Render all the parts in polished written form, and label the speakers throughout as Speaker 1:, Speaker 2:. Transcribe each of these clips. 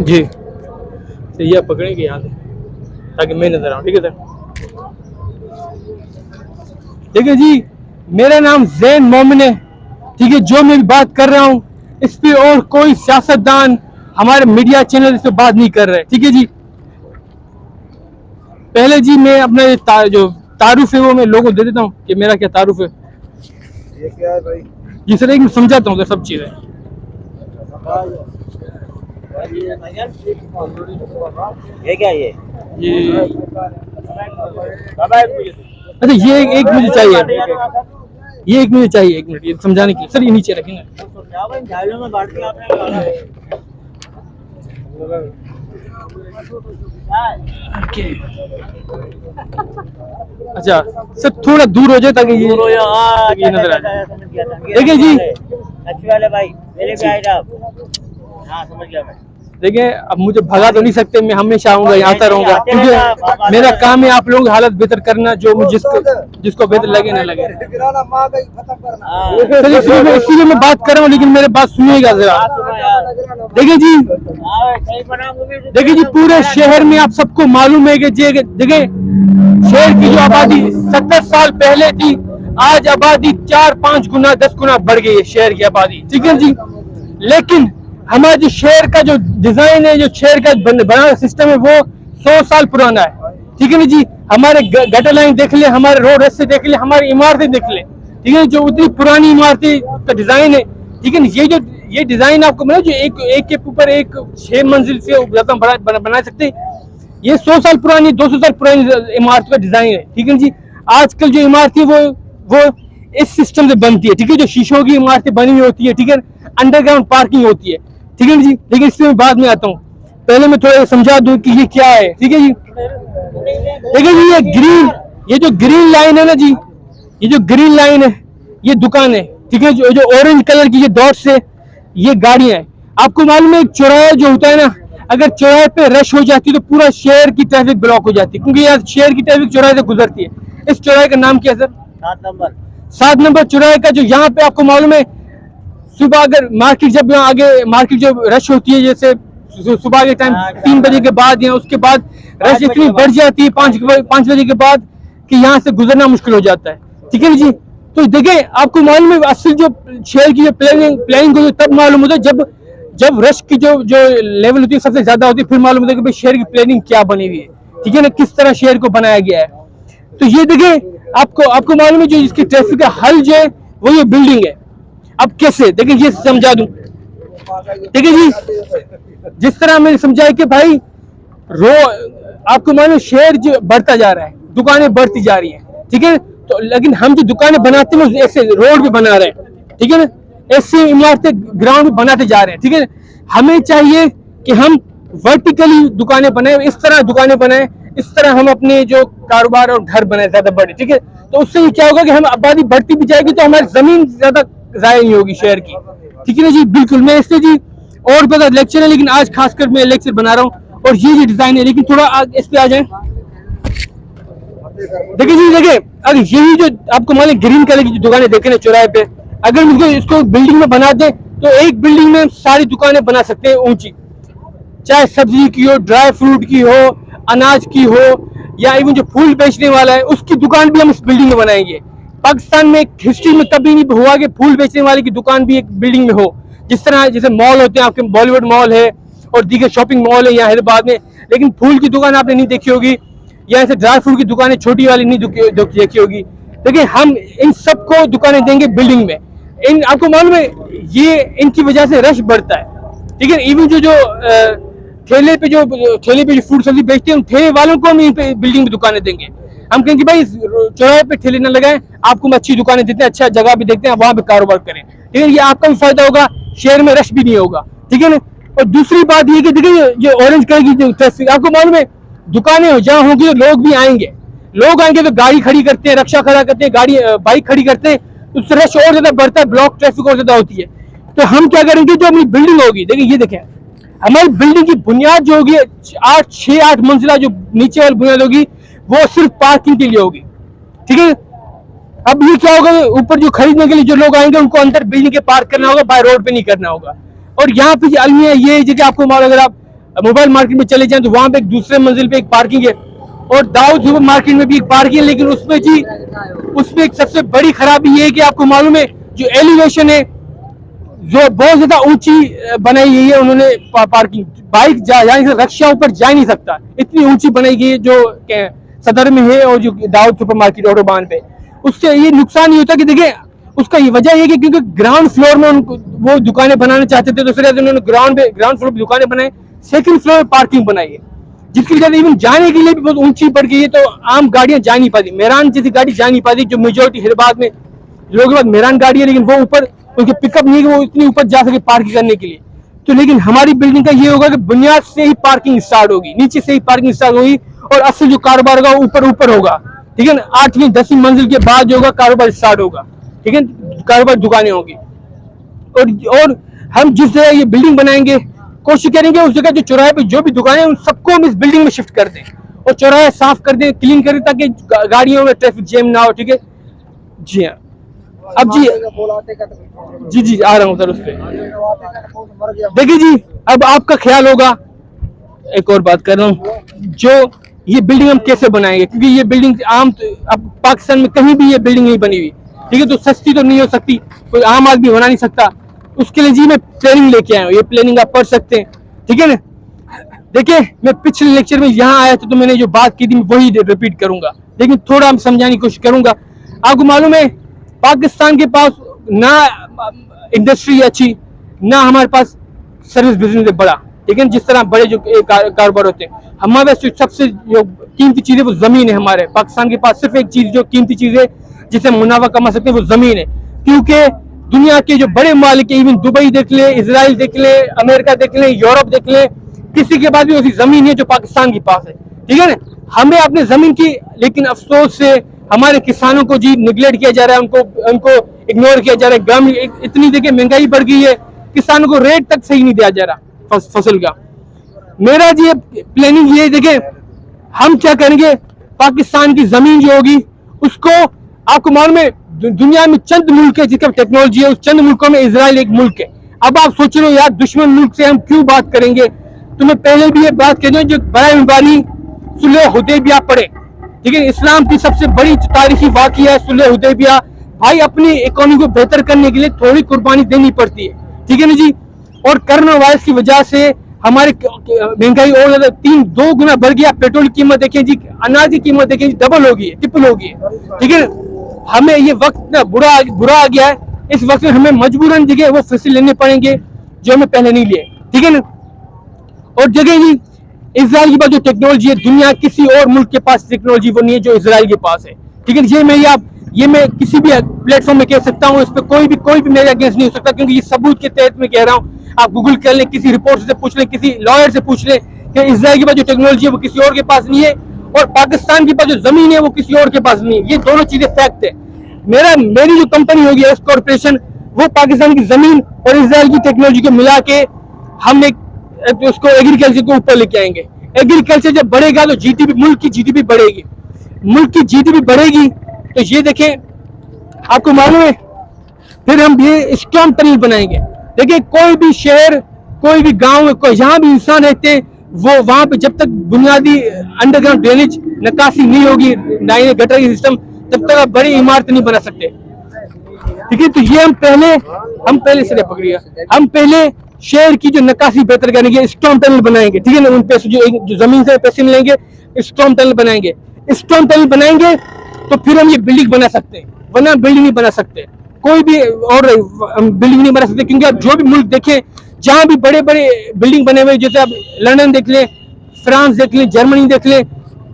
Speaker 1: जी तो ये पकड़ेंगे यहाँ से ताकि मैं नजर आऊँ। ठीक है सर। ठीक है जी, मेरा नाम जैन मोमिन है। ठीक है, जो मैं बात कर रहा हूँ इस पे और कोई सियासतदान हमारे मीडिया चैनल इस पे बात नहीं कर रहे। ठीक है जी, पहले जी मैं अपना जो तारुफ है वो मैं लोगों को दे देता हूँ कि मेरा क्या तारुफ है।
Speaker 2: ये क्या है भाई?
Speaker 1: जी सर, एक मिनट समझाता हूँ सब चीज़ें।
Speaker 2: ये क्या ये?
Speaker 1: अच्छा ये एक मुझे चाहिए, ये एक मुझे चाहिए, एक मिनट ये समझाने की। सर ये नीचे रखेंगे। अच्छा सर थोड़ा दूर हो जाए ताकि ये नजर आ जाए। देखिए जी,
Speaker 2: अच्छी वाले भाई मेरे भी आए आप। हाँ समझ गया मैं।
Speaker 1: देखिए अब मुझे भगा तो नहीं सकते, मैं हमेशा आऊंगा, यहाँ आता रहूंगा, क्योंकि मेरा काम है आप लोगों की हालत बेहतर करना, जो जिसको बेहतर लगे ना लगे। इसीलिए मैं बात कर रहा हूँ, लेकिन मेरे बात सुनिएगा जरा। देखिए जी, देखिए जी, पूरे शहर में आप सबको मालूम है कि देखिए शहर की जो आबादी 70 साल पहले थी, आज आबादी 4-5 गुना 10 गुना बढ़ गई है शहर की आबादी। ठीक है जी, लेकिन हमारा जो शहर का जो डिजाइन है, जो शहर का बना सिस्टम है, वो 100 साल पुराना है। ठीक है ना जी, हमारे गटर लाइन देख ले, हमारे रोड रास्ते देख ले, हमारी इमारतें देख ले। ठीक है, जो उतनी पुरानी इमारतें का डिजाइन है। ठीक है ना, ये डिजाइन आपको मतलब जो एक के ऊपर एक 6 मंजिल से ज्यादा बना सकते, ये 100 साल पुरानी 200 साल पुरानी इमारत का डिजाइन है। ठीक है जी, आजकल जो इमारतें वो इस सिस्टम से बनती है। ठीक है, जो शीशों की इमारतें बनी हुई होती है, ठीक है, अंडरग्राउंड पार्किंग होती है। ठीक है जी, लेकिन इसमें बाद में आता हूँ, पहले मैं थोड़ा समझा दूं कि ये क्या है। ठीक है जी, देखिए जी, ये जो ग्रीन लाइन है ना जी, ये जो ग्रीन लाइन है ये दुकान है। ठीक है, जो ऑरेंज कलर की ये डॉट्स है ये गाड़ियां है। आपको मालूम है एक चौराहा जो होता है ना, अगर चौराहे पे रश हो जाती है तो पूरा शहर की ट्रैफिक ब्लॉक हो जाती है, क्योंकि यार शहर की ट्रैफिक चौराहे से गुजरती है। इस चौराहे का नाम क्या है सर? 7 नंबर चौराहे का। जो यहाँ पे आपको मालूम है सुबह अगर मार्केट जब यहाँ आगे मार्केट जो रश होती है, जैसे सुबह के टाइम 3 बजे के बाद या उसके बाद रश इतनी बढ़ जाती है 5 बजे के बाद कि यहाँ से गुजरना मुश्किल हो जाता है। ठीक है जी, तो देखिए आपको मालूम है असल जो शहर की जो प्लानिंग होती है तब मालूम होता है जब रश की जो लेवल होती है सबसे ज्यादा होती है, फिर मालूम होता है कि भाई शहर की प्लानिंग क्या बनी हुई है। ठीक है ना, किस तरह शहर को बनाया गया है। तो ये देखिए आपको मालूम है जो इसकी ट्रैफिक का हल जो है वो ये बिल्डिंग है। अब कैसे, देखिए ये समझा दूं। ठीक है जी, जिस तरह मैंने समझाया कि भाई आपको मालूम शहर जो बढ़ता जा रहा है, दुकानें बढ़ती जा रही हैं। ठीक है, तो लेकिन हम जो दुकानें बनाते हैं ऐसे रोड भी बना रहे हैं। ठीक है ना, ऐसे इमारतें ग्राउंड भी बनाते जा रहे हैं। ठीक है, हमें चाहिए कि हम वर्टिकली दुकानें बनाए, इस तरह दुकानें बनाए, इस तरह हम अपने जो कारोबार और घर बनाए ज्यादा बड़े। ठीक है, तो उससे क्या होगा कि हम आबादी बढ़ती भी जाएगी तो हमारी जमीन ज्यादा जाया नहीं होगी शहर की। ठीक है ना जी, बिल्कुल। मैं इससे जी और ज्यादा लेक्चर है, लेकिन आज खासकर मैं लेक्चर बना रहा हूँ और ये डिजाइन है, लेकिन थोड़ा इस पे आ जाए। देखिए जी, देखिए अगर यही जो आपको मालूम ग्रीन कलर की दुकानें देखे ना चौराहे पे, अगर मुझको इसको बिल्डिंग में बना दे तो एक बिल्डिंग में सारी दुकानें बना सकते हैं ऊंची, चाहे सब्जी की हो, ड्राई फ्रूट की हो, अनाज की हो, या इवन जो फूल बेचने वाला है उसकी दुकान भी हम इस बिल्डिंग में बनाएंगे। पाकिस्तान में हिस्ट्री में कभी नहीं हुआ कि फूल बेचने वाले की दुकान भी एक बिल्डिंग में हो। जिस तरह जैसे मॉल होते हैं आपके, बॉलीवुड मॉल है और दीगर शॉपिंग मॉल है यहाँ हैदराबाद में, लेकिन फूल की दुकान आपने नहीं देखी होगी, या ऐसे ड्राई फ्रूट की दुकानें छोटी वाली नहीं देखी होगी। लेकिन हम इन सबको दुकानें देंगे बिल्डिंग में। आपको मालूम है ये इनकी वजह से रश बढ़ता है। ठीक है, इवन जो ठेले पे जो फूड सब्जी बेचते हैं उन ठेले वालों को हम बिल्डिंग में दुकानें देंगे। हम कहेंगे भाई चौराहे पे ठेले न लगाएं, आपको हम अच्छी दुकानें देते हैं, अच्छा जगह भी देखते हैं, वहां पे कारोबार करें। ठीक है, ये आपका भी फायदा होगा, शहर में रश भी नहीं होगा। ठीक है ना। और दूसरी बात ये कि देखिए ये ऑरेंज कलर की जो ट्रैफिक, आपको मालूम है दुकानें जहाँ होंगी तो लोग भी आएंगे, तो गाड़ी खड़ी करते हैं, रक्षा खड़ा करते हैं, गाड़ी बाइक खड़ी करते हैं, उससे रश और ज्यादा बढ़ता है, ब्लॉक ट्रैफिक और ज्यादा होती है। तो हम क्या करेंगे, जो अपनी बिल्डिंग होगी, देखिए ये देखें हमारी बिल्डिंग की बुनियाद जो होगी 6-8 मंजिला जो नीचे वाली बुनियाद होगी वो सिर्फ पार्किंग के लिए होगी। ठीक है, अब ये क्या होगा, ऊपर जो खरीदने के लिए जो लोग आएंगे उनको अंदर बिल्डिंग के पार्क करना होगा, बाय रोड पे नहीं करना होगा। और यहाँ पे अलमिया ये जगह आपको मालूम, अगर आप मोबाइल मार्केट में चले जाएं तो वहां पे एक दूसरे मंजिल पे एक पार्किंग है, और दाऊद सुपर मार्केट में भी एक पार्किंग है, लेकिन उसमें जी उसमें एक सबसे बड़ी खराबी ये है कि आपको मालूम है जो एलिवेशन है जो बहुत ज्यादा ऊंची बनाई गई है उन्होंने, पार्किंग बाइक यानी रक्षा ऊपर जा नहीं सकता, इतनी ऊंची बनाई गई है जो सदर में है और जो दाऊद सुपर मार्केट ऑटोबान पे। उससे ये नुकसान ये होता है कि देखिए उसका ये वजह ये कि क्योंकि ग्राउंड फ्लोर में उनको वो दुकानें बनाना चाहते थे, दूसरे उन्होंने ग्राउंड फ्लोर पे दुकानें बनाई, सेकंड फ्लोर पे पार्किंग बनाई है, जिसकी वजह से इवन जाने के लिए भी बहुत ऊंची पड़ गई है, तो आम गाड़ियां जा नहीं पाती, मेहरान जैसी गाड़ी जा नहीं पाती, जो मेजोरिटी हैदराबाद में लोगों के पास मेहरान गाड़ी है, लेकिन वो ऊपर उनके पिकअप नहीं है वो इतनी ऊपर जा सके पार्किंग करने के लिए। तो लेकिन हमारी बिल्डिंग का ये होगा कि बुनियाद से ही पार्किंग स्टार्ट होगी, नीचे से ही पार्किंग स्टार्ट होगी, और असल जो कारोबार होगा ऊपर होगा, ठीक है ना, 8वीं 10वीं मंजिल के बाद जो होगा कारोबार स्टार्ट होगा, ठीक है, कारोबार दुकानें होंगी। और हम जिस जगह ये बिल्डिंग बनाएंगे कोशिश करेंगे उस जगह जो चौराहे पे जो भी दुकानें उन सबको हम इस बिल्डिंग में शिफ्ट कर दें और चौराहे साफ कर दें, क्लीन करें, ताकि गाड़ियों में ट्रैफिक जैम ना हो, ठीक है जी। हाँ अब जी जी आ रहा हूँ सर उस पर। देखिए जी अब आपका ख्याल होगा, एक और बात कर रहा हूँ, जो ये बिल्डिंग हम कैसे बनाएंगे, क्योंकि ये बिल्डिंग अब पाकिस्तान में कहीं भी ये बिल्डिंग नहीं बनी हुई, ठीक है, तो सस्ती तो नहीं हो सकती, कोई आम आदमी बना नहीं सकता, उसके लिए जी मैं प्लानिंग लेके आया हूँ, ये प्लानिंग आप पढ़ सकते हैं, ठीक है ना। देखिए मैं पिछले लेक्चर में यहाँ आया था तो मैंने जो बात की थी वही रिपीट करूंगा, लेकिन थोड़ा हम समझाने की कोशिश करूंगा। आपको मालूम है पाकिस्तान के पास ना इंडस्ट्री अच्छी, ना हमारे पास सर्विस बिजनेस बड़ा, ठीक है, जिस तरह बड़े जो कारोबार होते हैं, हमारे पास सबसे जो कीमती चीज है वो जमीन है। हमारे पाकिस्तान के पास सिर्फ एक चीज जो कीमती चीज है जिसे मुनाफा कमा सकते हैं वो जमीन है, क्योंकि दुनिया के जो बड़े मालिक है, इवन दुबई देख ले, इजराइल देख ले, अमेरिका देख ले, यूरोप देख ले, किसी के पास भी ऐसी जमीन है जो पाकिस्तान के पास है, ठीक है ना। हमें अपने जमीन की, लेकिन अफसोस से हमारे किसानों को जी निगलेक्ट किया जा रहा है, उनको इग्नोर किया जा रहा है। ग्राम इतनी देखिए महंगाई बढ़ गई है, किसानों को रेट तक सही नहीं दिया जा रहा फसल का। मेरा जी प्लानिंग ये देखे हम क्या करेंगे, पाकिस्तान की जमीन जो होगी उसको, आपको मालूम है दुनिया में चंद मुल्क है जिसका टेक्नोलॉजी है, उस चंद मुल्कों में इजराइल एक मुल्क है। अब आप सोच रहे हो यार दुश्मन मुल्क से हम क्यों बात करेंगे, तो मैं पहले भी ये बात कह दूं, जो बड़ा मुबारी सुलह हुदैबिया पढ़े, ठीक है, इस्लाम की सबसे बड़ी तारीखी वाक़िया है सुलह हुदैबिया। भाई अपनी इकोनॉमी को बेहतर करने के लिए थोड़ी कुर्बानी देनी पड़ती है, ठीक है ना जी। और कोरोना वायरस की वजह से हमारी महंगाई और ज्यादा 2 गुना बढ़ गया। पेट्रोल की कीमत देखिए जी, अनाज की कीमत देखिए जी, डबल होगी, ट्रिपल होगी, ठीक है। हमें ये वक्त ना बुरा आ गया है, इस वक्त में हमें मजबूरन जगह वो फैसले लेने पड़ेंगे जो हमें पहले नहीं लिए, ठीक है ना। और जगह जी इजराइल के पास जो टेक्नोलॉजी है, दुनिया किसी और मुल्क के पास टेक्नोलॉजी वो नहीं है जो इजराइल के पास है, ठीक है। ये मैं किसी भी प्लेटफॉर्म में कह सकता हूँ, इस पर कोई भी मेरे अगेंस्ट नहीं हो सकता, क्योंकि ये सबूत के तहत मैं कह रहा हूँ। आप गूगल कर लें, किसी रिपोर्ट से पूछ लें, किसी लॉयर से पूछ लें कि इजराइल के पास जो टेक्नोलॉजी है वो किसी और के पास नहीं है, और पाकिस्तान के पास जो जमीन है वो किसी और के पास नहीं है। ये दोनों चीजें फैक्ट है। मेरी जो कंपनी होगी एस कॉर्पोरेशन, वो पाकिस्तान की जमीन और इजराइल की टेक्नोलॉजी को मिला के हम उसको एग्रीकल्चर को ऊपर लेके आएंगे। एग्रीकल्चर जब बढ़ेगा तो जीडीपी, मुल्क की जीडीपी बढ़ेगी, मुल्क की जीडीपी बढ़ेगी तो ये देखें आपको मालूम है फिर हम ये स्टॉर्म टनल बनाएंगे। देखिए कोई भी शहर, कोई भी गांव, जहां भी इंसान रहते हैं, वो वहां पे जब तक बुनियादी अंडरग्राउंड ड्रेनेज निकासी नहीं होगी, गटर की सिस्टम, तब तक आप बड़ी इमारत नहीं बना सकते, ठीक है। तो ये हम पहले से पकड़िएगा, हम पहले शहर की जो निकासी बेहतर करेंगे, स्टॉर्म टनल बनाएंगे, ठीक है ना। उन पैसे जो जमीन से पैसे मिलेंगे, स्टॉर्म टनल बनाएंगे। स्टॉर्म टनल बनाएंगे तो फिर हम ये बिल्डिंग बना सकते हैं, वरना बिल्डिंग नहीं बना सकते, कोई भी और बिल्डिंग नहीं बना सकते। क्योंकि आप जो भी मुल्क देखें जहां भी बड़े बड़े बिल्डिंग बने हुए, जैसे आप लंदन देख लें, फ्रांस देख लें, जर्मनी देख लें,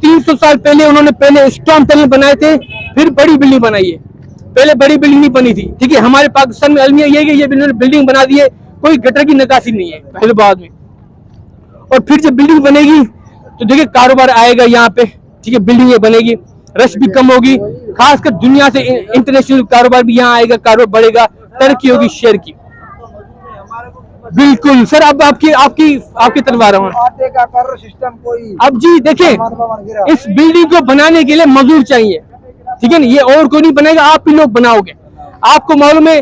Speaker 1: 300 साल पहले उन्होंने पहले स्टॉर्म टनल बनाए थे, फिर बड़ी बिल्डिंग बनाई है। पहले बड़ी बिल्डिंग नहीं बनी थी, ठीक है। हमारे पाकिस्तान में अलमिया ये बिल्डिंग बना दी है, कोई गटर की निकासी नहीं है हैदराबाद में। और फिर जब बिल्डिंग बनेगी तो देखिए कारोबार आएगा यहाँ पे, ठीक है, बिल्डिंग बनेगी, रश भी कम होगी, खासकर दुनिया से इंटरनेशनल कारोबार भी यहाँ आएगा, कारोबार बढ़ेगा, तरक्की होगी शहर की। बिल्कुल सर, अब आपकी तरफ आ रहा हूँ। अब जी देखें, इस बिल्डिंग को बनाने के लिए मजदूर चाहिए, ठीक है ना। ये और कोई नहीं बनाएगा, आप ही लोग बनाओगे। आपको मालूम है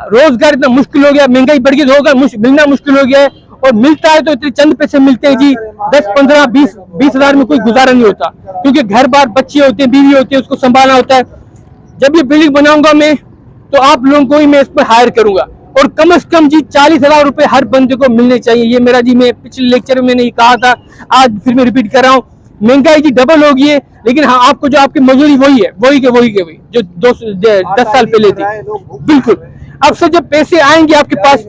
Speaker 1: रोजगार इतना मुश्किल हो गया, महंगाई बढ़ गई, रोजगार मिलना मुश्किल हो गया है, और मिलता है तो इतने चंद पैसे मिलते हैं जी, 10, 15, 20 हजार में कोई गुजारा नहीं होता, क्योंकि घर बार बच्चे होते हैं, बीवी होती है, उसको संभालना होता है। जब ये बिल्डिंग बनाऊंगा मैं तो आप लोगों को ही मैं इस पर हायर करूंगा, और कम से कम जी 40,000 रुपए हर बंदे को मिलने चाहिए। ये मेरा जी, मैं पिछले लेक्चर में मैंने ये कहा था, आज फिर मैं रिपीट कर रहा हूँ। महंगाई जी डबल हो गई है, लेकिन हाँ आपको जो आपकी मजदूरी वही है, वही के वही जो 10 साल पहले थी, बिल्कुल। अब से जब पैसे आएंगे आपके पास,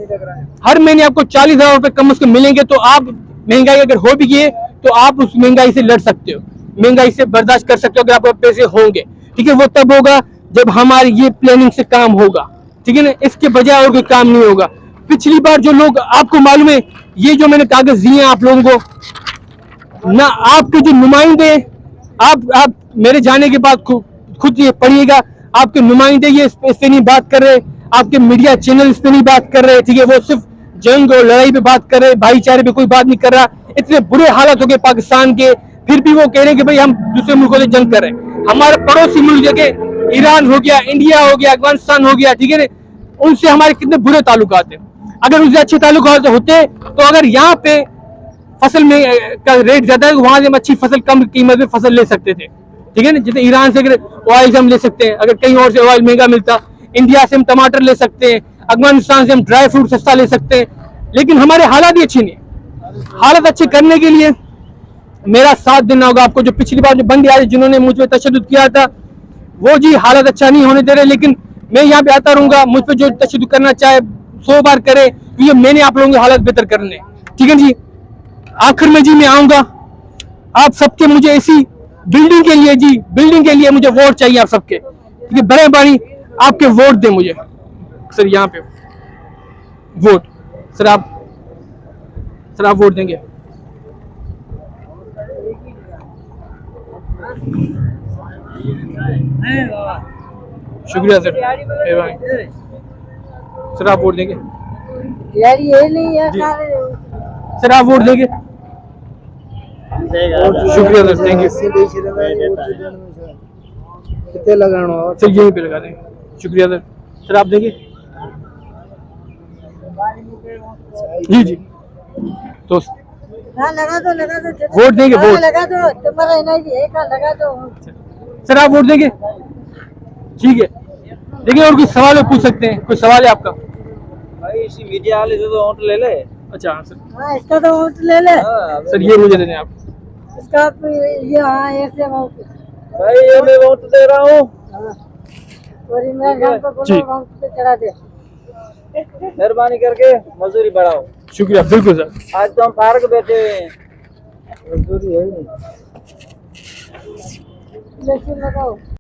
Speaker 1: हर महीने आपको 40,000 रुपए कम से कम मिलेंगे, तो आप महंगाई अगर हो भी गई तो आप उस महंगाई से लड़ सकते हो, महंगाई से बर्दाश्त कर सकते हो, अगर आपके पैसे होंगे, ठीक है। वो तब होगा जब हमारी ये प्लानिंग से काम होगा, ठीक है ना, इसके बजाय और कोई काम नहीं होगा। पिछली बार जो लोग, आपको मालूम है, ये जो मैंने कागज दिए हैं आप लोगों को ना, आपके जो नुमाइंदे, आप मेरे जाने के बाद खुद ये पढ़िएगा, आपके नुमाइंदे ये इस पे नहीं बात कर रहे, आपके मीडिया चैनल इस पे नहीं बात कर रहे, ठीक है। वो सिर्फ जंग और लड़ाई पे बात कर रहे, भाईचारे पे कोई बात नहीं कर रहा। इतने बुरे हालात हो गए पाकिस्तान के, फिर भी वो कह रहे हैं कि भाई हम दूसरे मुल्कों से जंग कर रहे हैं। हमारे पड़ोसी मुल्क जगह ईरान हो गया, इंडिया हो गया, अफगानिस्तान हो गया, ठीक है ना, उनसे हमारे कितने बुरे ताल्लुकात हैं। अगर उनसे अच्छे ताल्लुकात होते तो अगर यहाँ पे फसल में का रेट ज्यादा है, वहां से हम अच्छी फसल कम कीमत में फसल ले सकते थे, ठीक है ना। जैसे ईरान से अगर ऑयल से हम ले सकते हैं, अगर कहीं और से ऑयल महंगा मिलता, इंडिया से हम टमाटर ले सकते हैं, अफगानिस्तान से हम ड्राई फ्रूट सस्ता ले सकते हैं, लेकिन हमारे हालात ही अच्छे नहीं। हालत अच्छे करने के लिए मेरा साथ देना होगा आपको। जो पिछली बार जो बंदे आए जिन्होंने मुझ पे तशद्दुद किया था, वो जी हालत अच्छा नहीं होने दे रहे, लेकिन मैं यहाँ पे आता रहूंगा। मुझ पे जो तशद्दुद करना चाहे 100 बार करे, क्योंकि मैंने आप लोगों की हालत बेहतर करने, ठीक है जी। आखिर में जी मैं आऊंगा, आप सबके मुझे ऐसी बिल्डिंग के लिए जी, बिल्डिंग के लिए मुझे वोट चाहिए आप सबके, क्योंकि बड़े बड़ी आपके वोट दें मुझे सर, यहाँ पे वोट सर, आप वोट देंगे। शुक्रिया सर, सर आप वोट देंगे
Speaker 3: यार, ये नहीं है
Speaker 1: सर, आप वोट देंगे। शुक्रिया सर, थैंक यू
Speaker 3: कितने लगाना
Speaker 1: सर, यहीं पे लगा देंगे। शुक्रिया सर, सर आप देंगे जी जी। तो
Speaker 3: हाँ, लगा दो
Speaker 1: वोट देंगे, वोट
Speaker 3: लगा दो, तुम्हारा एनर्जी है, लगा दो
Speaker 1: सर, आप वोट देंगे, ठीक है। देखिए और कोई सवाल पूछ सकते हैं, कोई सवाल है आपका?
Speaker 2: भाई इसी मीडिया वाले से तो वोट ले ले।
Speaker 1: अच्छा हाँ सर,
Speaker 3: हाँ, इसका तो वोट ले ले।
Speaker 1: सर ये मुझे देने आप।
Speaker 3: इसका ये, हाँ, ऐसे वोट
Speaker 2: भाई ये मैं वोट दे रहा हूँ।
Speaker 3: और इमरान खान को
Speaker 1: जी।
Speaker 3: बोलो वोट पे चढ़ा दे।
Speaker 2: मेहरबानी करके मजदूरी बढ़ाओ।
Speaker 1: शुक्रिया, बिल्कुल सर।
Speaker 2: आज तो हम पार्क बैठे हुए हैं, मजदूरी है ही नहीं।
Speaker 3: इलेक्शन लगाओ।